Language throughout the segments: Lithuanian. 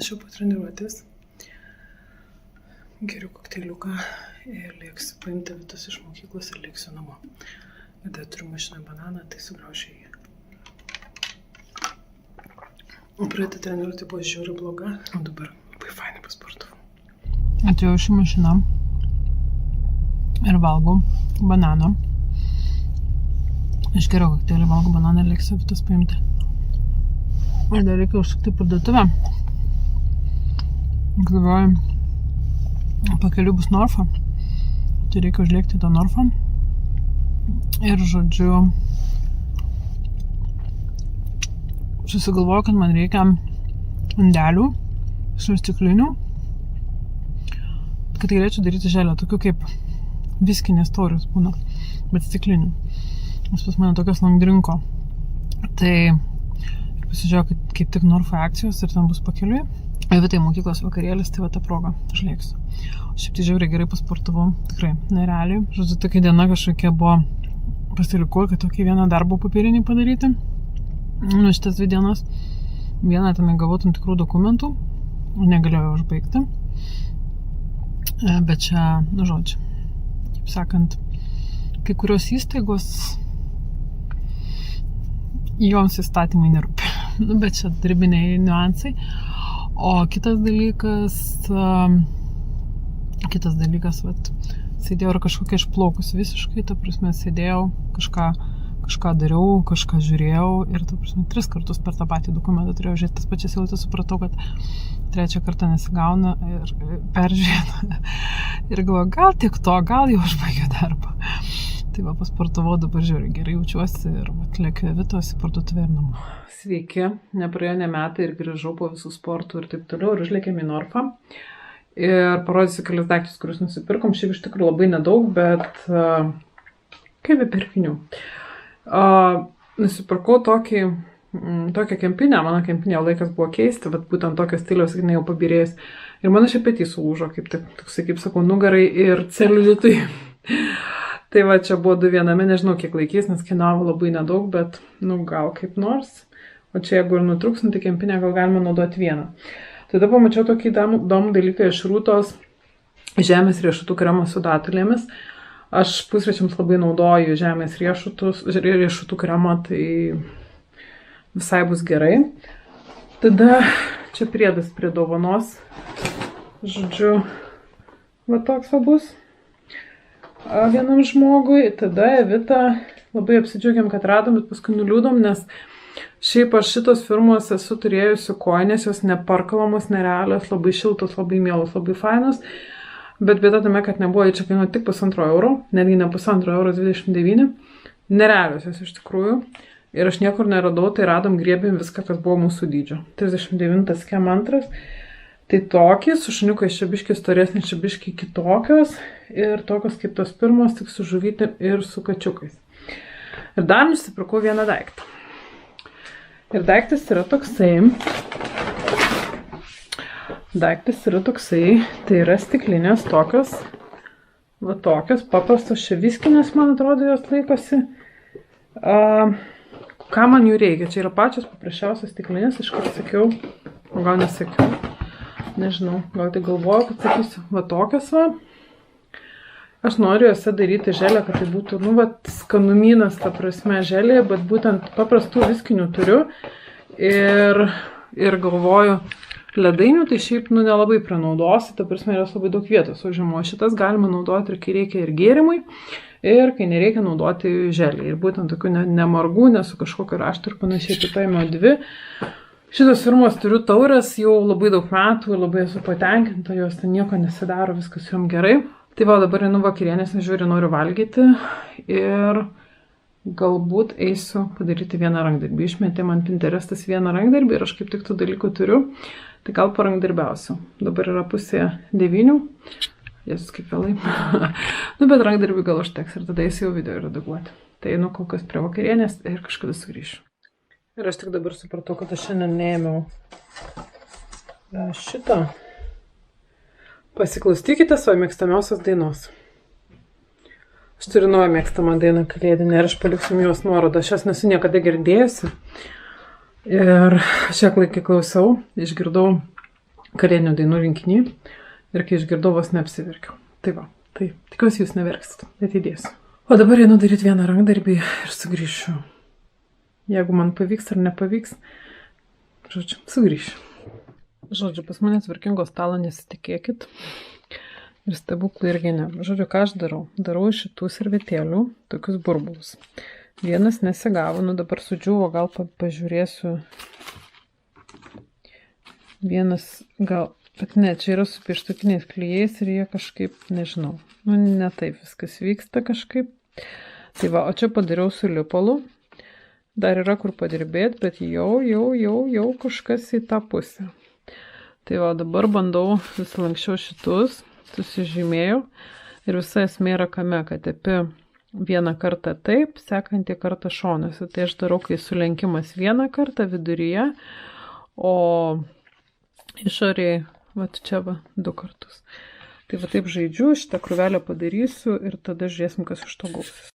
Aš jau po treniruotės geriu kokteiliuką ir lėksiu paimti Vitos iš mokyklos ir lėksiu namo. Ir dar turiu mašiną bananą, tai sugraušiu jį. Praeitą treniruotę buvo žiauriai bloga, o dabar labai fainai pasportavau. Atėjau iš mašiną ir valgau bananą. Išgeriau kokteilį, valgau bananą ir lėksiu Vitos paimti. Ir dar reikia užsukti parduotuvę. Galvoju, pakeliu bus Norfa, tai reikia užlėkti tą Norfą ir, žodžiu, susigalvoju, kad man reikia indelių, stiklinių, kad galėčiau daryti želę, tokių kaip viskinės taurės būna, bet stiklinių. Nes pas mane tokios langdrinko. Tai pasižiūrėjau, kaip tik Norfa akcijos ir ten bus pakeliui. Vitai mokyklos vakarėlis, tai va tą progą užlėksiu. Šiaip tai žiauriai gerai pasportavau, tikrai, nerealiai. Žodžiu, tokia diena kažkokia buvo, pasilikau, kad tokį vieną darbo papirinį padaryti. Nu, šitas 2 dienas. Vieną ten gavau tam tikrų dokumentų, negalėjau užbaigti. Bet čia, nu žodžiu, kaip sakant, kai kurios įstaigos, joms įstatymai nerūpi. Nu, bet čia darbiniai niuansai. O kitas dalykas, vat, sėdėjau ir kažkokia išplaukus visiškai, ta prasme, sėdėjau, kažką dariau, kažką žiūrėjau ir, ta prasme, 3 kartus per tą patį dokumentą turėjau žiūrėti tas pačias eilutes, supratau, kad 3 kartą nesigauna ir peržiūrėti. Ir galvoju, gal tik to, gal jau užbaigiu darbą. Tai va, pasportavau, dabar žiūrėjau, gerai jaučiuosi ir lėkiu Vitos į parduotuvę ir namo. Sveiki, nepraėjo ne metai ir grįžau po visų sportų ir taip toliau ir užlėkėm į Norfą. Ir parodysiu kelias daiktus, kuriuos nusipirkom. Šiaip iš tikrųjų labai nedaug, bet kaip be pirkinių. Nusipirkau tokią kempinę, mano kempinė laikas buvo keisti, bet būtent tokio stiliaus, jinai jau pabirėjus. Ir mano šiaip petys sulūžo, kaip sakau, nugarai ir celiulitui. Tai va, čia buvo 2 viename, nežinau kiek laikys, nes kainavo labai nedaug, bet, nu, gal kaip nors. O čia jeigu ir nutrūksinti kempinę, gal galima naudoti vieną. Tada pamačiau tokį įdomų dalyką iš Rūtos žemės riešutų kremo su datulėmis. Aš pusryčiams labai naudoju žemės riešutų kremą, tai visai bus gerai. Tada čia priedas prie dovanos. Žodžiu, va toks bus vienam žmogui. Tada Evita labai apsidžiaugiam, kad radom, bet paskui nuliūdom, nes šiaip aš šitos firmos esu turėjusi kojinės, jos neparkalamos, nerealios, labai šiltos, labai mielos, labai fainos. Bet bėda tame, kad nebuvo, čia kainuoja tik 1,5 €, netgi ne 1,5 €, 29. Nerealios jos iš tikrųjų. Ir aš niekur neradau, tai radom, griebėm viską, kas buvo mūsų dydžio. 39 skem 2. Tai tokį, su šuniukais čia biški storesnis, čia biški kitokios. Ir tokios kaip tos pirmos, tik su žuvytėm ir su kačiukais. Ir dar nusipirkau vieną daiktą. Ir daiktas yra toksai, tai yra stiklinės tokios, va tokios, paprastos čia viskinės, man atrodo, jos laikosi. Ką man jų reikia? Čia yra pačios paprasčiausios stiklinės, aš kaip sakiau, o gal nesakiau, nežinau, gal tai galvoju, kad sakysiu, va tokios va. Aš noriu juose daryti želę, kad tai būtų, nu, va, skanumynas, ta prasme, želė, bet būtent paprastų viskinių turiu ir galvoju, ledainių tai šiaip, nu, nelabai pranaudosi, ta prasme, yra labai daug vietos užimo. Šitas galima naudoti ir kai reikia ir gėrimui, ir kai nereikia naudoti želį. Ir būtent tokių nemargų, ne su kažkokiu raštu ir panašiai, tai paėmiau 2. Šitos firmos turiu taurės jau labai daug metų ir labai esu patenkinta, jos ten nieko nesidaro, viskas jom gerai. Tai va, dabar einu vakarienės, nežiūrė, noriu valgyti ir galbūt eisiu padaryti vieną rankdarbį. Išmetė man Pinterestas vieną rankdarbį ir aš kaip tik tų dalykų turiu, tai gal parankdarbiausiu. Dabar yra 8:30. Jėzus, kaip vėlai. Bet rankdarbį gal užteks ir tada eisiu jau video redaguoti. Tai einu kol kas prie vakarienės ir kažkada sugrįšiu. Ir aš tik dabar supratau, kad aš šiandien neėmiau šitą. Pasiklausykite savo mėgstamiausios dainos. Aš turiu naują mėgstamą dainą kalėdinę ir aš paliksiu jos nuorodą. Aš jas nesu niekada girdėjusi. Ir aš ją laikį klausiau, išgirdau kalėdinių dainų rinkinį ir kai išgirdau, vos neapsiverkiau. Tai va, tai tikiuosi jūs neverksit, bet įdėsiu. O dabar einu daryti vieną rankdarbį ir sugrįšiu. Jeigu man pavyks ar nepavyks, žodžiu, sugrįšiu. Žodžiu, pas mane tvarkingo stalo nesitikėkit. Ir stebuklų irgi ne. Žodžiu, ką aš darau? Darau iš šitų servetėlių tokius burbulus. Vienas nesigavo, nu dabar sudžiuvo, gal pažiūrėsiu. Vienas gal, bet ne, čia yra su pieštukiniais klijais ir jie kažkaip, nežinau, nu ne taip viskas vyksta kažkaip. Tai va, o čia padariau su lipalu. Dar yra kur padirbėti, bet jau kažkas į tą pusę. Tai va, dabar bandau susilankščiau šitus, susižymėjau ir visa esmė yra kame, kad tepi vieną kartą taip, sekantį kartą šonuose. Tai aš darau, kai sulenkimas vieną kartą viduryje, o išoriai, va čia va, 2 kartus. Tai va taip žaidžiu, šitą krūvelę padarysiu ir tada žiūrėsim, kas iš to gausis.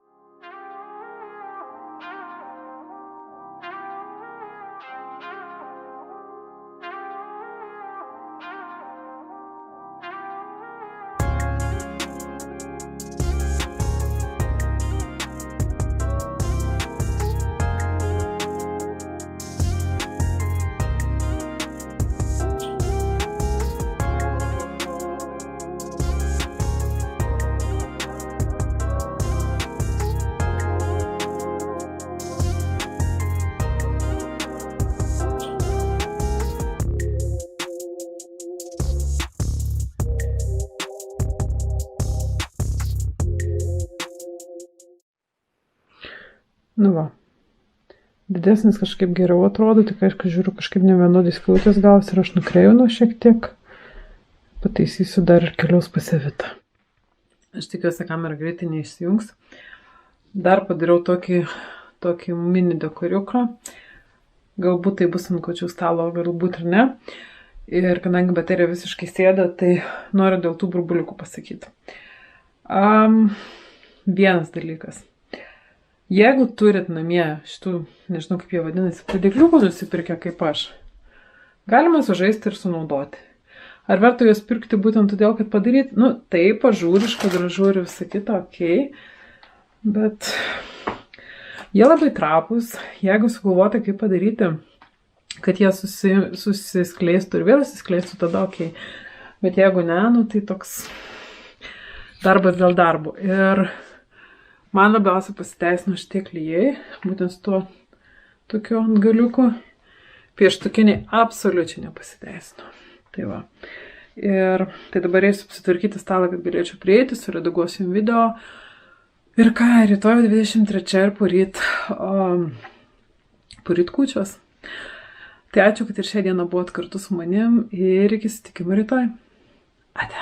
Nu va, didesnis kažkaip geriau atrodo, tik aišku žiūriu kažkaip nevienodai skylutės gausi ir aš nukreivinu šiek tiek. Pataisysiu dar ir keliaus pasivitą. Aš tikiuosi, kamera greitai neišsijungs. Dar padariau tokį mini dekoriuką. Galbūt tai bus ant kūčių stalo, galbūt ir ne. Ir kadangi baterija visiškai sėda, tai noriu dėl tų burbuliukų pasakyti. Vienas dalykas. Jeigu turit namie šitų, nežinau kaip jie vadinasi, padėkliukų nusipirkę kaip aš, galima sužaisti ir sunaudoti. Ar verta juos pirkti būtent todėl, kad padaryti? Nu, taip, pažūriška, gražu ir visa kita, okei. Bet jie labai trapus. Jeigu sugalvoti, kaip padaryti, kad jie susiskleistų ir vėl susiskleistų, tada okei. Bet jeigu ne, nu, tai toks darbas dėl darbo. Ir man labiausiai pasiteisino šitie klijai, būtent su tuo tokiu ant galiuku. Pieštukiniai absoliučiai nepasiteisino. Tai va. Ir tai dabar eisiu apsitvarkyti stalą, kad galėčiau prieiti, suredaguosiu video. Ir ką, rytoj 23 ir poryt kūčios. Tai ačiū, kad ir šią dieną buvot kartu su manim ir iki susitikimo rytoj. Ate.